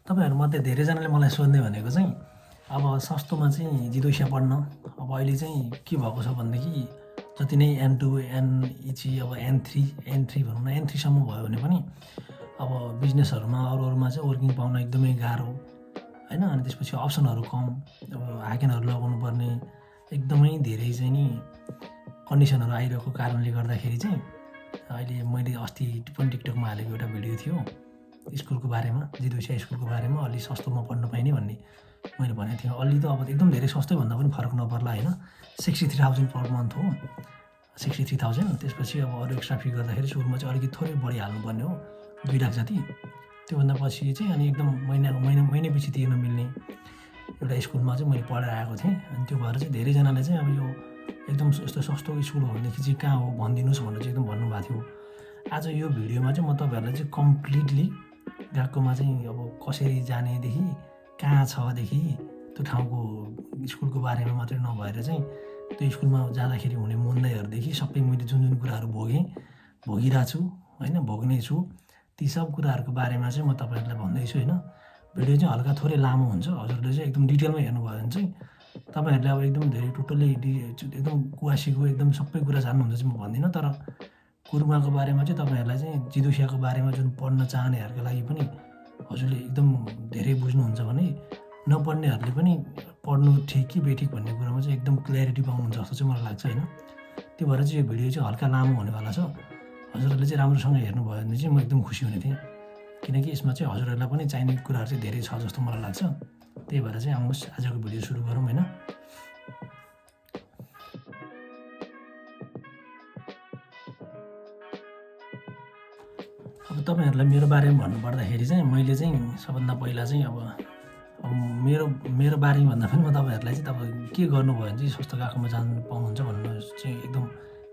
तपाईँहरूमध्ये धेरैजनाले मलाई सोध्ने भनेको चाहिँ अब सस्तोमा चाहिँ जिदोसिया पढ्न अब अहिले चाहिँ के भएको छ भनेदेखि जति नै N2 NEC अब N3 भनौँ न N3सम्म भयो भने पनि अब बिजनेसहरूमा अरूमा चाहिँ वर्किङ पाउन एकदमै गाह्रो होइन। अनि त्यसपछि अप्सनहरू कम, अब हाकेनहरू लगाउनु पर्ने एकदमै धेरै चाहिँ नि कन्डिसनहरू आइरहेको कारणले गर्दाखेरि चाहिँ अहिले मैले अस्ति पनि टिकटकमा हालेको एउटा भिडियो थियो स्कुलको बारेमा, जिदोसिया स्कुलको बारेमा अलि सस्तोमा पढ्न पाइने भन्ने मैले भनेको थिएँ। अलि त अब एकदम धेरै सस्तै भन्दा पनि फरक नपर्ला होइन। 63,000 पर मन्थ हो, 63,000। त्यसपछि अब अरू एक्स्ट्रा फी गर्दाखेरि सुरुमा चाहिँ अलिकति थोरै बढी हाल्नुपर्ने हो, 2 लाख जति। त्योभन्दा पछि चाहिँ अनि एकदम महिना पछि तिर्न मिल्ने एउटा स्कुलमा चाहिँ मैले पढेर आएको थिएँ। अनि त्यो भएर चाहिँ धेरैजनाले चाहिँ अब यो एकदम यस्तो सस्तो स्कुल हो भनेदेखि चाहिँ कहाँ हो भनिदिनुहोस् भनेर चाहिँ एकदम भन्नुभएको थियो। आज यो भिडियोमा चाहिँ म तपाईँहरूलाई चाहिँ कम्प्लिटली गएकोमा चाहिँ अब कसरी जानेदेखि कहाँ छदेखि त्यो ठाउँको स्कुलको बारेमा मात्रै नभएर चाहिँ त्यो स्कुलमा जाँदाखेरि हुने मन्दाइहरूदेखि सबै मैले जुन कुराहरू भोगिरहेको छु होइन, भोग्ने छु, ती सब कुराहरूको बारेमा चाहिँ म तपाईँहरूलाई भन्दैछु होइन। भिडियो चाहिँ हल्का थोरै लामो हुन्छ, हजुरले चाहिँ एकदम डिटेलमा हेर्नुभयो भने चाहिँ तपाईँहरूले अब एकदम धेरै टोटल्ली एकदम कुवासीको एकदम सबै कुरा जान्नुहुन्छ चाहिँ म भन्दिनँ। तर कुर्माको बारेमा चाहिँ तपाईँहरूलाई चाहिँ जिदोसियाको बारेमा जुन पढ्न चाहनेहरूको लागि पनि हजुरले एकदम धेरै बुझ्नुहुन्छ भने नपढ्नेहरूले पनि पढ्नु ठिक कि बेठिक भन्ने कुरामा चाहिँ एकदम क्ल्यारिटी पाउनुहुन्छ जस्तो चाहिँ मलाई लाग्छ होइन। त्यो भएर चाहिँ यो भिडियो चाहिँ हल्का लामो हुनेवाला छ। हजुरहरूले चाहिँ राम्रोसँग हेर्नुभयो भने चाहिँ म एकदम खुसी हुने थिएँ, किनकि यसमा चाहिँ हजुरहरूलाई पनि चाहिने कुराहरू चाहिँ धेरै छ जस्तो मलाई लाग्छ। त्यही भएर चाहिँ आउनुहोस् आजको भिडियो सुरु गरौँ होइन। अब तपाईँहरूलाई मेरो बारेमा भन्नुपर्दाखेरि चाहिँ मैले चाहिँ सबभन्दा पहिला चाहिँ अब मेरो बारेमा भन्दा पनि म तपाईँहरूलाई चाहिँ तपाईँ के गर्नुभयो भने चाहिँ स्वस्थ गएकोमा जानु पाउनुहुन्छ भन्नु चाहिँ एकदम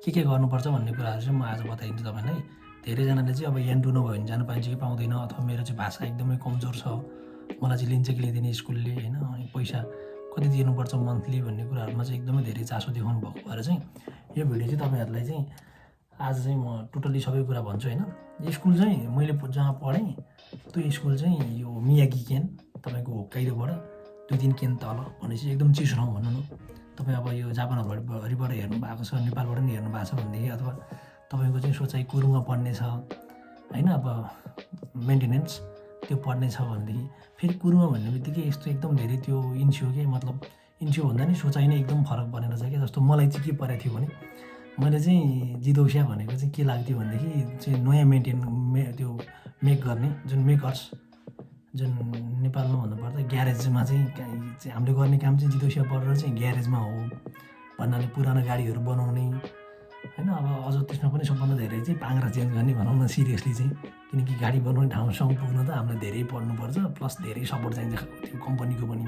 के गर्नुपर्छ भन्ने कुराहरू चाहिँ म आज बताइदिन्छु तपाईँलाई। धेरैजनाले चाहिँ अब N2 नभयो भने जानु पाइन्छ कि पाउँदैन, अथवा मेरो चाहिँ भाषा एकदमै कमजोर छ, मलाई चाहिँ लिन्छ कि लिँदैन स्कुलले होइन, अनि पैसा कति दिनुपर्छ मन्थली भन्ने कुराहरूमा चाहिँ एकदमै धेरै चासो देखाउनु भएको भएर चाहिँ यो भिडियो चाहिँ तपाईँहरूलाई चाहिँ आज चाहिँ म टोटल्ली सबै कुरा भन्छु होइन। स्कुल चाहिँ मैले जहाँ पढेँ त्यो स्कुल चाहिँ यो मियागी केन तपाईँको होक्काइडोबाट 2-3 केन तल भनेपछि एकदम चिसो ठाउँ भनौँ न। तपाईँ अब यो जापानहरूबाट हेर्नु भएको छ, नेपालबाट पनि हेर्नु भएको छ भनेदेखि, अथवा तपाईँको चाहिँ सोचाइ कुरुङमा पढ्ने छ होइन, अब मेन्टेनेन्स त्यो पढ्ने छ भनेदेखि फेरि कुरुङमा भन्ने बित्तिकै यस्तो एकदम धेरै त्यो इन्स्यो के मतलब इन्स्यो भन्दा नि सोचाइ नै एकदम फरक बनेर छ क्या। जस्तो मलाई चाहिँ के परेको थियो भने मैले चाहिँ जिदोसिया भनेको चाहिँ के लाग्थ्यो भनेदेखि चाहिँ नयाँ त्यो मेक गर्ने जुन मेकर्स जुन नेपालमा भन्नुपर्दा ग्यारेजमा चाहिँ हामीले गर्ने काम चाहिँ जिदोसिया पढेर चाहिँ ग्यारेजमा हो भन्नाले पुरानो गाडीहरू बनाउने होइन। अब अझ त्यसमा पनि सबभन्दा धेरै चाहिँ पाङ्ग्रा चेन्ज गर्ने भनौँ न सिरियसली चाहिँ, किनकि गाडी बनाउने ठाउँसम्म पुग्न त हामीलाई धेरै पढ्नुपर्छ, प्लस धेरै सपोर्ट चाहिन्छ त्यो कम्पनीको पनि।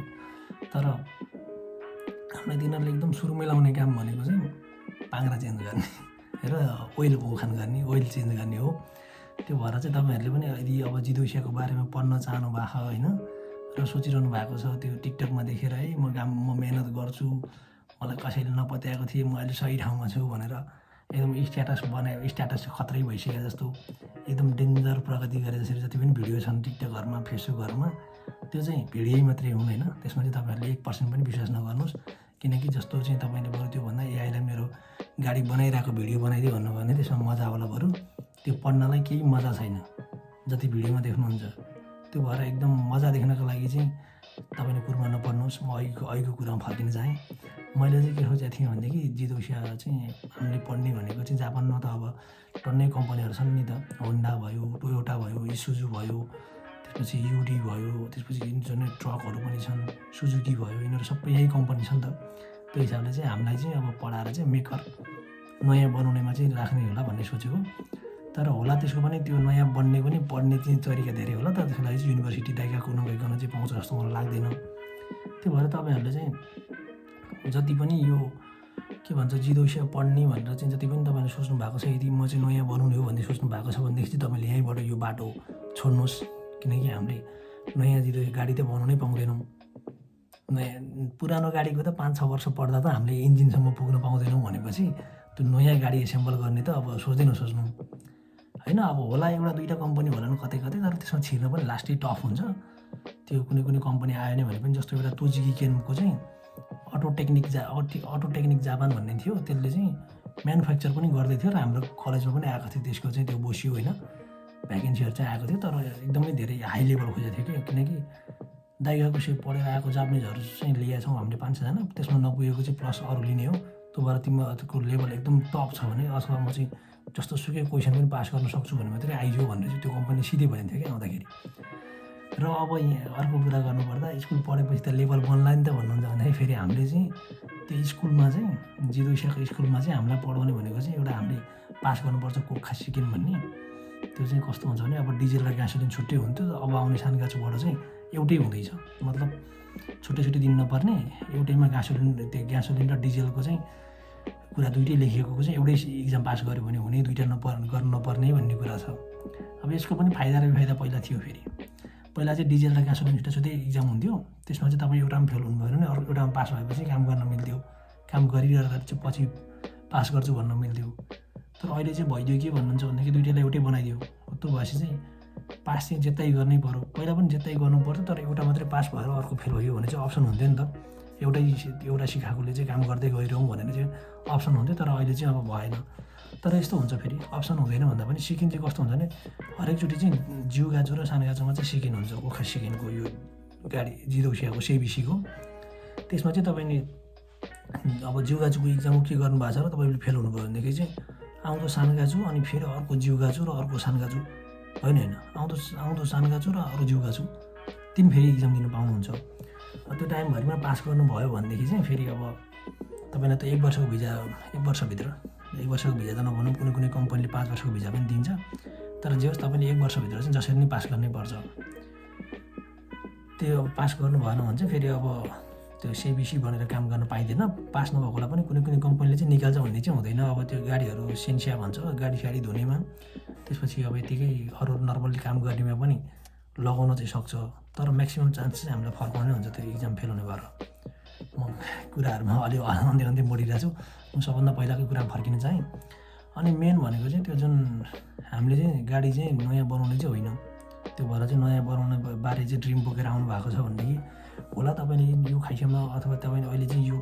तर हामीलाई तिनीहरूले एकदम सुरुमै लाउने काम भनेको चाहिँ पाङ्ग्रा चेन्ज गर्ने र ओइल उखान गर्ने, ओइल चेन्ज गर्ने हो। त्यो भएर चाहिँ तपाईँहरूले पनि यदि अब जिदोसियाको बारेमा पढ्न चाहनु भएको होइन र सोचिरहनु भएको छ त्यो टिकटकमा देखेर है म मेहनत गर्छु, मलाई कसैले नपत्याएको थिएँ, म अहिले सही ठाउँमा छु भनेर एकदम स्ट्याटस खत्रै भइसक्यो जस्तो एकदम डेन्जर प्रगति गरे जसरी जति पनि भिडियो छन् टिकटकहरूमा फेसबुकहरूमा त्यो चाहिँ भिडियो मात्रै हुन् होइन। त्यसमा चाहिँ तपाईँहरूले 1% पनि विश्वास नगर्नुहोस्, किनकि जस्तो चाहिँ तपाईँले बरु त्योभन्दा एआईलाई मेरो गाडी बनाइरहेको भिडियो बनाइदियो भन्नुभयो भने त्यसमा मजा होला, बरु त्यो पढ्नलाई केही मजा छैन जति भिडियोमा देख्नुहुन्छ। त्यो भएर एकदम मजा देख्नको लागि चाहिँ तपाईँले कुरमा नपढ्नुहोस्। म अहिलेको कुरामा फर्किन चाहेँ। मैले चाहिँ के सोचेको थिएँ भनेदेखि जिदोसिया चाहिँ हामीले पढ्ने भनेको चाहिँ जापानमा त अब टन्नै कम्पनीहरू छन् नि त, होन्डा भयो, टोयोटा भयो, इसुजु भयो, त्यसपछि युडी भयो, त्यसपछि जुन ट्रकहरू पनि छन् सुजुकी भयो, यिनीहरू सबै यही कम्पनी छ नि त। त्यो हिसाबले चाहिँ हामीलाई चाहिँ अब पढाएर चाहिँ मेकर नयाँ बनाउनेमा चाहिँ राख्ने होला भन्ने सोचेको। तर होला त्यसको पनि त्यो नयाँ बन्ने पनि पढ्ने चाहिँ तरिका धेरै होला, तर त्यसको लागि चाहिँ युनिभर्सिटी दाइकाको नगइकन चाहिँ पाउँछ जस्तो मलाई लाग्दैन। त्यो भएर तपाईँहरूले चाहिँ जति पनि यो के भन्छ जिदोसिया पढ्ने भनेर चाहिँ जति पनि तपाईँले सोच्नु भएको छ, यदि म चाहिँ नयाँ बनाउने हो भन्ने सोच्नु भएको छ भनेदेखि चाहिँ तपाईँले यहीँबाट यो बाटो छोड्नुहोस्, किनकि हामीले नयाँ जिदोसिया गाडी त बनाउनै पाउँदैनौँ। नयाँ पुरानो गाडीको त 5-6 वर्ष पढ्दा त हामीले इन्जिनसम्म पुग्न पाउँदैनौँ भनेपछि त्यो नयाँ गाडी एसेम्बल गर्ने त अब सोच्दै नसोच्नु होइन। अब होला 1-2 कम्पनी होला कतै कतै, तर त्यसमा छिर्न पनि लास्टै टफ हुन्छ। त्यो कुनै कम्पनी आयो नि भने पनि जस्तो एउटा तोजिकी केनको चाहिँ अटो टेक्निक जापान भन्ने थियो, त्यसले चाहिँ म्यानुफ्याक्चर पनि गर्दै थियो र हाम्रो कलेजमा पनि आएको थियो, त्यसको चाहिँ त्यो बस्यो होइन, भ्याकेन्सीहरू चाहिँ आएको थियो, तर एकदमै धेरै हाई लेभल खोजेको थियो कि, किनकि दाइगाको सेप पढेर आएको जापानिजहरू चाहिँ लिएका छौँ हामीले 5-6जना, त्यसमा नपुगेको चाहिँ प्लस अरू लिने हो, त्यो भएर तिम्रो लेभल एकदम टप छ भने अथवा म चाहिँ जस्तो सुकै क्वेसन पनि पास गर्न सक्छु भने मात्रै आइजो भनेर चाहिँ त्यो कम्पनी सिधै भनेको थियो क्या आउँदाखेरि। र अब यहाँ अर्को कुरा गर्नुपर्दा स्कुल पढेपछि त लेभल बन्ला नि त भन्नुहुन्छ भन्दाखेरि फेरि हामीले चाहिँ त्यो स्कुलमा चाहिँ जिदोसियाको स्कुलमा चाहिँ हामीलाई पढाउने भनेको चाहिँ एउटा हामीले पास गर्नुपर्छ कोखा सिकिन भन्ने, त्यो चाहिँ कस्तो हुन्छ भने अब डिजेल र ग्यासोलिन छुट्टै हुन्थ्यो, अब आउने सानगाछुबाट चाहिँ एउटै हुँदैछ, मतलब छुट्टै दिन नपर्ने, एउटैमा त्यो ग्यासोलिन र डिजेलको चाहिँ कुरा दुइटै लेखिएको चाहिँ एउटै इक्जाम पास गऱ्यो भने हुने, दुइटा गर्नु नपर्ने भन्ने कुरा छ। अब यसको पनि फाइदा र बेफाइदा पहिला थियो। फेरि पहिला चाहिँ डिजेल र ग्यासोलिन छुट्टै इक्जाम हुन्थ्यो, त्यसमा चाहिँ तपाईँ एउटामा फेल हुनुभयो भने अर्को एउटामा पास भएपछि काम गर्न मिल्थ्यो, काम गरिरहेर चाहिँ पछि पास गर्छु भन्न मिल्थ्यो। तर अहिले चाहिँ भइदियो के भन्नुहुन्छ भनेदेखि दुइटालाई एउटै बनाइदियो, त्यो भएपछि चाहिँ पास चाहिँ जेतै गर्नै पऱ्यो, पहिला पनि जेतै गर्नु पर्थ्यो, तर एउटा मात्रै पास भएर अर्को फेल भयो भने चाहिँ अप्सन हुन्थ्यो नि त, एउटा सिकाएकोले चाहिँ काम गर्दै गइरहँ भनेर चाहिँ अप्सन हुन्थ्यो, तर अहिले चाहिँ अब भएन। तर यस्तो हुन्छ फेरि अप्सन हुँदैन भन्दा पनि सिकिन चाहिँ कस्तो हुन्छ भने हरेकचोटि चाहिँ जिउ गाजु र सानो गाजुमा चाहिँ सिकिन हुन्छ, कोखा सिकिनको यो गाडी जिदोसियाको सेबिसीको, त्यसमा चाहिँ तपाईँले अब जिउ गाजुको इक्जाम के गर्नुभएको छ र तपाईँले फेल हुनुभयो भनेदेखि चाहिँ आउँदो सानो गाजु अनि फेरि अर्को जिउ गाजु र अर्को सानो गाजु होइन आउँदो सानो गाजु र अरू जिउ गाजु तिन फेरि इक्जाम दिनु पाउनुहुन्छ। त्यो टाइमभरिमा पास गर्नुभयो भनेदेखि चाहिँ फेरि अब तपाईँलाई त 1 वर्षको भिजा 1 वर्षको भिजा त नभनौँ, कुनै कम्पनीले 5 वर्षको भिजा पनि दिन्छ, तर जे होस् तपाईँले 1 वर्षभित्र चाहिँ जसरी नै पास गर्नै पर्छ। त्यो पास गर्नु भएन भने चाहिँ फेरि अब त्यो सेबिसी भनेर काम गर्न पाइँदैन, पास नभएकोलाई पनि कुनै कम्पनीले चाहिँ निकाल्छ भन्ने चाहिँ हुँदैन। अब त्यो गाडीहरू सेन्सिया भन्छ, गाडी धुनेमा, त्यसपछि अब यतिकै अरू नर्मल्ली काम गर्नेमा पनि लगाउन चाहिँ सक्छ, तर म्याक्सिमम् चान्स चाहिँ हामीलाई फर्काउने हुन्छ त्यो इक्जाम फेल हुने भएर। म कुराहरूमा अलि अन्दै मोडिरहेको छु, म सबभन्दा पहिलाको कुरा फर्किन चाहेँ। अनि मेन भनेको चाहिँ त्यो जुन हामीले चाहिँ गाडी चाहिँ नयाँ बनाउने चाहिँ होइन, त्यो भएर चाहिँ नयाँ बनाउने बारे चाहिँ ड्रिम बोकेर आउनु भएको छ भनेदेखि होला तपाईँले यो खाइसम्म अथवा तपाईँले अहिले चाहिँ यो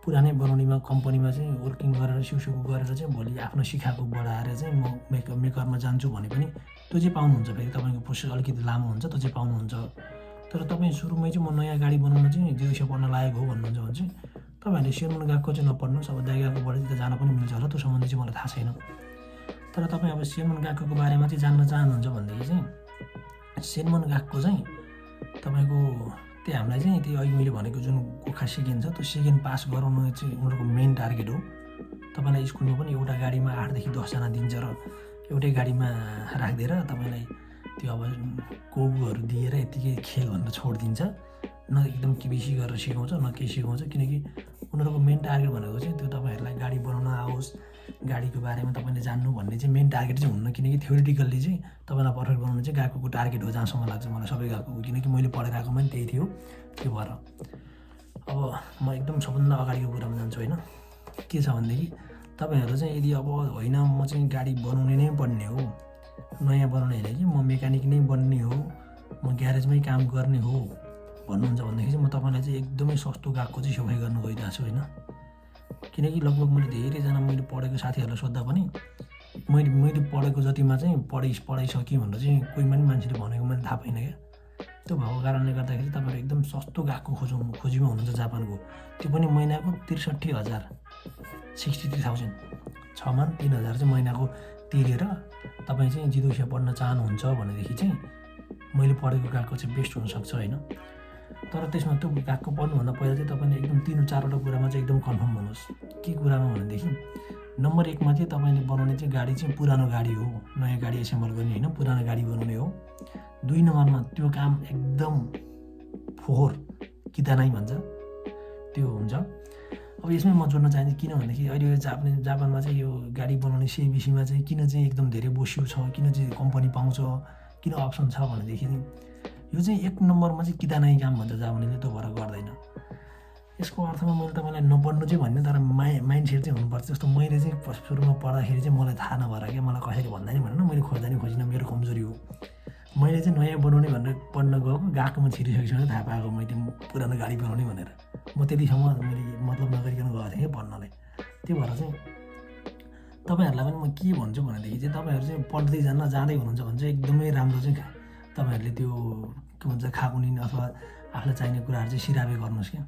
पुरानै बनाउनेमा कम्पनीमा चाहिँ वर्किङ गरेर सिउसिउ गरेर चाहिँ भोलि आफ्नो सिकाएको बढाएर चाहिँ म मेकरमा जान्छु भने पनि त्यो चाहिँ पाउनुहुन्छ। फेरि तपाईँको प्रोसेस अलिकति लामो हुन्छ, त्यो चाहिँ पाउनुहुन्छ। तर तपाईँ सुरुमै चाहिँ म नयाँ गाडी बनाउन चाहिँ जिउसिया पढ्न लागेको हो भन्नुहुन्छ भने चाहिँ तपाईँहरूले सेनमुन गएको चाहिँ नपढ्नुहोस्। अब दाइगाकोबाट चाहिँ जान पनि मिल्छ होला, त्यो सम्बन्धी चाहिँ मलाई थाहा छैन। तर तपाईँ अब सेनमुन गएको बारेमा चाहिँ जान्न चाहनुहुन्छ भनेदेखि चाहिँ सेनमुन गएको चाहिँ तपाईँको त्यो हामीलाई चाहिँ त्यो अघि मैले भनेको जुन कोखा सिकिन्छ त्यो सिकिन पास गराउनु चाहिँ उनीहरूको मेन टार्गेट हो। तपाईँलाई स्कुलमा पनि एउटा गाडीमा 8 देखि 10जना दिन्छ र एउटै गाडीमा राखिदिएर तपाईँलाई त्यो अब कोगुहरू दिएर यत्तिकै खेल भनेर छोडिदिन्छ, न एकदम बेसी गरेर सिकाउँछ न केही सिकाउँछ, किनकि उनीहरूको मेन टार्गेट भनेको चाहिँ त्यो तपाईँहरूलाई गाडी बनाउन आओस्, गाडीको बारेमा तपाईँले जान्नु भन्ने चाहिँ मेन टार्गेट चाहिँ हुन्न, किनकि थ्योरिटिकल्ली चाहिँ तपाईँलाई पर्फेक्ट बनाउनु चाहिँ गएकोको टार्गेट हो जहाँसम्म लाग्छ मलाई, सबै गएको, किनकि मैले पढेर आएको पनि त्यही थियो। त्यो भएर अब म एकदम सबभन्दा अगाडिको कुरामा जान्छु होइन, के छ भनेदेखि तपाईँहरू चाहिँ यदि अब होइन म चाहिँ गाडी बनाउने नै पर्ने हो, नयाँ बनाउने होइन कि म मेकानिक नै बन्ने हो, म ग्यारेजमै काम गर्ने हो भन्नुहुन्छ भनेदेखि चाहिँ म तपाईँलाई चाहिँ एकदमै सस्तो गएको चाहिँ सेवाई गर्नु गइरहेको छु होइन। किनकि लगभग मैले धेरैजना मैले पढेको साथीहरूलाई सोद्धा पनि मैले पढेको जतिमा चाहिँ पढाइसकेँ भनेर चाहिँ कोही पनि मान्छेले भनेको मैले थाहा पाइनँ क्या। त्यो भएको कारणले गर्दाखेरि तपाईँहरू एकदम सस्तो गएको खोजीमा हुनुहुन्छ जापानको, त्यो पनि महिनाको 63,000 63,000 6 मान 3,000 चाहिँ महिनाको तिरेर तपाईँ चाहिँ जिदोसिया पढ्न चाहनुहुन्छ भनेदेखि चाहिँ मैले पढेको गएको चाहिँ बेस्ट हुनसक्छ होइन। तर त्यसमा त्यो गएको पढ्नुभन्दा पहिला चाहिँ तपाईँले एकदम 3-4वटा कुरामा चाहिँ एकदम कन्फर्म हुनुहोस्। के कुरामा भनेदेखि नम्बर 1मा चाहिँ तपाईँले बनाउने चाहिँ गाडी चाहिँ पुरानो गाडी हो, नयाँ गाडी एसेम्बल गर्ने होइन, पुरानो गाडी बनाउने हो। 2 नम्बरमा त्यो काम एकदम फोहोर कितानाइ भन्छ त्यो हुन्छ। अब यसमै म जोड्न चाहन्छु किनभनेदेखि अहिले यो जापानमा चाहिँ यो गाडी बनाउने सेबिसीमा चाहिँ किन चाहिँ एकदम धेरै बस्यु छ, किन चाहिँ कम्पनी पाउँछ, किन अप्सन छ भनेदेखि यो चाहिँ 1 नम्बरमा चाहिँ कितानाइ काम भन्छ जापानीले, त्यो भएर गर्दैन। यसको अर्थमा मैले तपाईँलाई नपढ्नु चाहिँ भन्ने, तर माइन्ड सेट चाहिँ हुनुपर्छ। जस्तो मैले चाहिँ सुरुमा पढ्दाखेरि चाहिँ मलाई थाहा नभएर क्या, मलाई कसैले भन्दा नि भनेन, मैले खोज्दा नि खोजिनँ, मेरो कमजोरी हो। मैले चाहिँ नयाँ बनाउने भनेर पढ्न गएकोमा छिरिसकेपछि थाहा पाएको मैले पुरानो गाडी बनाउने भनेर। म त्यतिसम्म मैले मतलब नगरिकन गएको थिएँ कि पढ्नलाई। त्यो भएर चाहिँ तपाईँहरूलाई पनि म के भन्छु भनेदेखि चाहिँ तपाईँहरू चाहिँ पढ्दै जाँदै हुनुहुन्छ भने चाहिँ एकदमै राम्रो चाहिँ तपाईँहरूले त्यो के भन्छ खाकुनिन अथवा आफूलाई चाहिने कुराहरू चाहिँ सिराबे गर्नुहोस् क्या।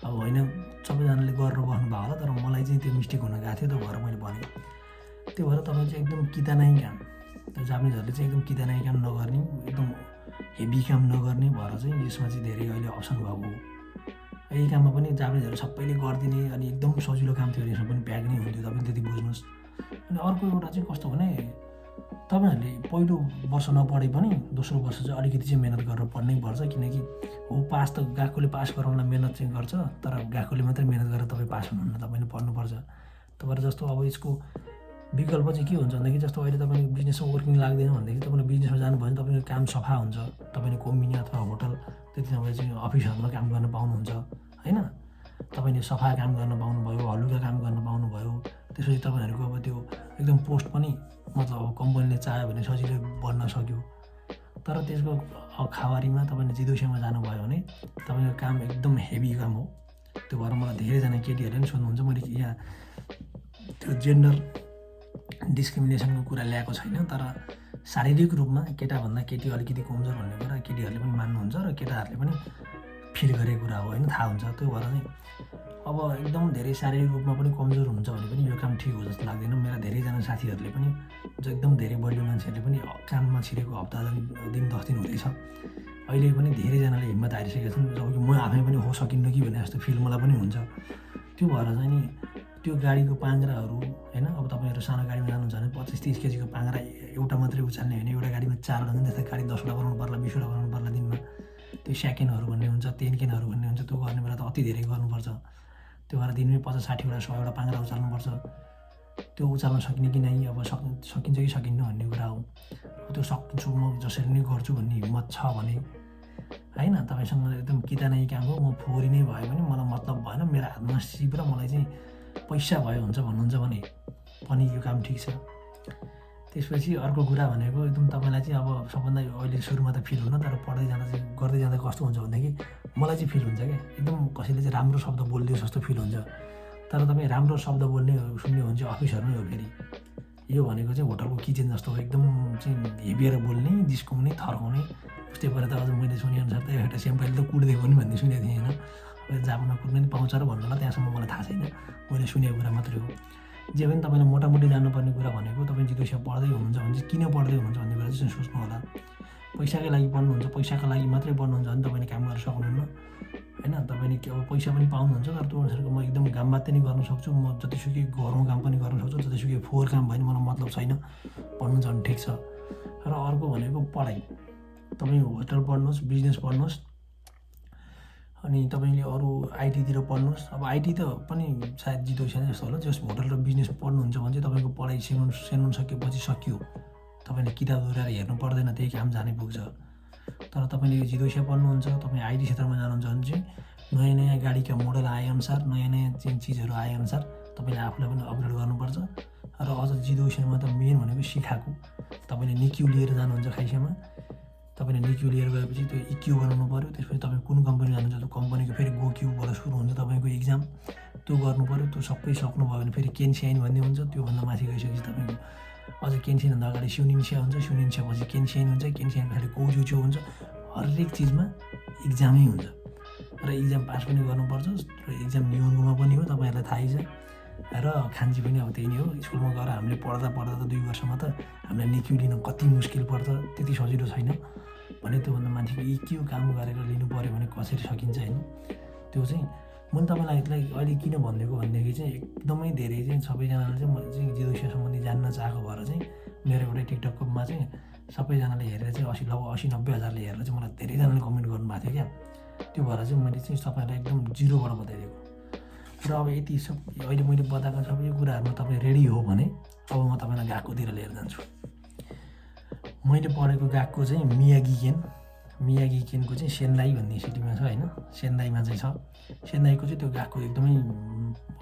अब होइन सबैजनाले गरेर बस्नुभयो होला, तर मलाई चाहिँ त्यो मिस्टेक हुन गएको थियो, त्यो भएर मैले भनेँ। त्यो भएर तपाईँ चाहिँ एकदम कितानाइ काम, त्यो जापानिजहरूले चाहिँ एकदम कितानाइ काम नगर्ने, एकदम हेभी काम नगर्ने भएर चाहिँ यसमा चाहिँ धेरै अहिले अप्सन भएको हो। यही काममा पनि जापानिजहरू सबैले गरिदिने अनि एकदम सजिलो काम थियो, यसमा पनि प्याक नै हुन्थ्यो, तपाईँ त्यति बुझ्नुहोस्। अनि अर्को एउटा चाहिँ कस्तो भने तपाईँहरूले पहिलो वर्ष नपढे पनि दोस्रो वर्ष चाहिँ अलिकति चाहिँ मिहिनेत गरेर पढ्नै पर्छ, किनकि हो पास त गएकोले पास गराउनलाई मिहिनेत चाहिँ गर्छ, तर गएकोले मात्रै मिहिनेत गरेर तपाईँ पास हुनुहुन्न, तपाईँले पढ्नुपर्छ। तपाईँहरू जस्तो अब यसको विकल्प चाहिँ के हुन्छ भनेदेखि जस्तो अहिले तपाईँको बिजनेसमा वर्किङ लाग्दैन भनेदेखि तपाईँले बिजनेसमा जानुभयो भने तपाईँको काम सफा हुन्छ, तपाईँले कम्पनी अथवा होटल त्यति नभए चाहिँ अफिसहरूमा काम गर्न पाउनुहुन्छ होइन। तपाईँले सफा काम गर्न पाउनुभयो, हलुका काम गर्न पाउनुभयो, त्यसपछि तपाईँहरूको अब त्यो एकदम पोस्ट पनि मतलब अब कम्पनीले चाह्यो भने सजिलै बढ्न सक्यो। तर त्यसको खावारीमा तपाईँले जिदोसेमा जानुभयो भने तपाईँको काम एकदम हेभी काम हो। त्यो भएर मलाई धेरैजना केटीहरूले पनि सोध्नुहुन्छ, मैले यहाँ त्यो जेन्डर डिस्क्रिमिनेसनको कुरा ल्याएको छैन, तर शारीरिक रूपमा केटाभन्दा केटी अलिकति कमजोर भन्ने कुरा केटीहरूले पनि मान्नुहुन्छ र केटाहरूले पनि फिल गरेको कुरा हो होइन, थाहा हुन्छ। त्यो भएर चाहिँ अब एकदम धेरै शारीरिक रूपमा पनि कमजोर हुन्छ भने पनि यो काम ठिक हो जस्तो लाग्दैन। मेरा धेरैजना साथीहरूले पनि जो एकदम धेरै बलियो मान्छेहरूले पनि काममा छिरेको हप्ता दिन 10 दिन हुँदैछ, अहिले पनि धेरैजनाले हिम्मत हारिसकेका छन्, जबकि म आफै पनि हो सकिन्न कि भन्ने जस्तो फिल मलाई पनि हुन्छ। त्यो भएर चाहिँ नि त्यो गाडीको पाङ्ग्राहरू होइन, अब तपाईँहरू सानो गाडीमा जानुहुन्छ भने 25-30 केजीको पाङ्ग्रा एउटा मात्रै उचाल्ने होइन, एउटा गाडीमा 4 वटा जस्तै गाडी 10 वटा बनाउनु पर्ला, 20 वटा बनाउनु पर्ला दिनमा। त्यो सेकेन्डहरू भन्ने हुन्छ, तेनकेनहरू भन्ने हुन्छ, त्यो गर्ने बेला त अति धेरै गर्नुपर्छ। त्यो भएर दिनमै 50-60 वटा 100 वटा पाङ्ग्रा उचाल्नुपर्छ। त्यो उचाल्न सकिने कि नै, अब सकिन्छ कि सकिन्न भन्ने कुरा हो। त्यो सकिन्छु म जसरी नै गर्छु भन्ने हिम्मत छ भने होइन, तपाईँसँग एकदम कितानाइ काम हो, म फोहोरी नै भयो भने मलाई मतलब भएन, मेरो हातमा सिप र मलाई चाहिँ पैसा भयो हुन्छ भन्नुहुन्छ भने पनि यो काम ठिक छ। त्यसपछि अर्को कुरा भनेको एकदम तपाईँलाई चाहिँ अब सबभन्दा अहिले सुरुमा त फिल हुन, तर पढ्दै जाँदा चाहिँ गर्दै जाँदा कस्तो हुन्छ भनेदेखि मलाई चाहिँ फिल हुन्छ क्या, एकदम कसैले चाहिँ राम्रो शब्द बोलिदियो जस्तो फिल हुन्छ। तर तपाईँ राम्रो शब्द बोल्ने सुन्ने हो भने चाहिँ अफिसहरूमै हो। फेरि यो भनेको चाहिँ होटलको किचन जस्तो हो, एकदम चाहिँ हेबिएर बोल्ने, जिस्काउने, थर्काउने। उस्तै भएर त अझ मैले सुनेअनुसार त एउटा सेम्पाइले त कुट्दिएको पनि भन्ने सुनेको थिएँ होइन। अब जापानमा कुट्ने पनि पाउँछ र भन्नुलाई त्यहाँसम्म मलाई थाहा छैन, मैले सुनेको कुरा मात्रै हो। जे पनि तपाईँले मोटामोटी जानुपर्ने कुरा भनेको तपाईँ जिदोसिया पढ्दै हुनुहुन्छ भने चाहिँ किन पढ्दै हुनुहुन्छ भन्ने कुरा चाहिँ सोच्नु होला। पैसाकै लागि पढ्नुहुन्छ, पैसाको लागि मात्रै पढ्नुहुन्छ भने तपाईँले काम गर्न सक्नुहुन्न होइन। तपाईँले अब पैसा पनि पाउनुहुन्छ, तर त्यो अनुसारको म एकदम घाम बात्ते नि गर्न सक्छु, म जतिसुकै घरमा काम पनि गर्न सक्छु, जतिसुकै फोहोर काम भयो भने मलाई मतलब छैन, पढ्नु झन् ठिक छ। र अर्को भनेको पढाइ, तपाईँ होटल पढ्नुहोस्, बिजनेस पढ्नुहोस्, अनि तपाईँले अरू आइटीतिर पढ्नुहोस्। अब आइटी त पनि सायद जिदोसिया जस्तो होला, जस होटल र बिजनेस पढ्नुहुन्छ भने चाहिँ तपाईँको पढाइ सेनुन सकेपछि सकियो, तपाईँले किताब दोहोऱ्याएर हेर्नु पर्दैन, त्यही काम जानै पुग्छ। तर तपाईँले यो जिदोसिया पढ्नुहुन्छ, तपाईँ आइटी क्षेत्रमा जानुहुन्छ भने चाहिँ नयाँ नयाँ गाडीका मोडल आएअनुसार, नयाँ नयाँ चिजहरू आएअनुसार तपाईँले आफूलाई पनि अपग्रेड गर्नुपर्छ। र अझ जिदोसियामा त मेन भनेको सिकाएको, तपाईँले निक्यु लिएर जानुहुन्छ खाइसेमा, तपाईँले निक्यु लिएर गएपछि त्यो इक्यु बनाउनु पऱ्यो। त्यसपछि तपाईँ कुन कम्पनी जानुहुन्छ त्यो कम्पनीको फेरि गोक्युबाट सुरु हुन्छ तपाईँको इक्जाम, त्यो गर्नु पऱ्यो। त्यो सबै सक्नुभयो भने फेरि केन्सियाइन भन्ने हुन्छ, त्योभन्दा माथि गइसकेपछि तपाईँको अझ केन्सियानभन्दा अगाडि सुनिन्सिया हुन्छ, सुनिन्सियापछि केन्सियाइन हुन्छ, केन्सियाइन पछाडि कोजुचो हुन्छ। हरेक चिजमा इक्जामै हुन्छ र इक्जाम पास पनि गर्नुपर्छ र इक्जाम निहुनुमा पनि हो, तपाईँहरूलाई थाहै छ। र खान्जी पनि अब त्यही नै हो, स्कुलमा गएर हामीले पढ्दा त 2 वर्षमा त हामीलाई निक्यु लिन कति मुस्किल पर्छ, त्यति सजिलो छैन भने त्योभन्दा माथिको इक्यु काम गरेर लिनु पऱ्यो भने कसरी सकिन्छ होइन। त्यो चाहिँ मैले तपाईँलाई अहिले किन भनिदिएको भनेदेखि चाहिँ एकदमै धेरै चाहिँ सबैजनाले चाहिँ मैले चाहिँ जिदोसिया सम्बन्धी जान्न चाहेको भएर चाहिँ मेरो एउटा टिकटकमा चाहिँ सबैजनाले हेरेर चाहिँ 80-90 हजारले हेरेर चाहिँ मलाई धेरैजनाले कमेन्ट गर्नुभएको थियो क्या। त्यो भएर चाहिँ मैले चाहिँ तपाईँलाई एकदम जिरोबाट बताइदिएको। र अब यति सब अहिले मैले बताएको सबै कुराहरूमा तपाईँ रेडी हो भने अब म तपाईँलाई गएकोतिर लिएर जान्छु। मैले पढेको गएको चाहिँ मियागी केनको चाहिँ सेन्दाई भन्ने सिटीमा छ होइन, सेन्दाईमा चाहिँ छ। सेन्दाईको चाहिँ त्यो गएको एकदमै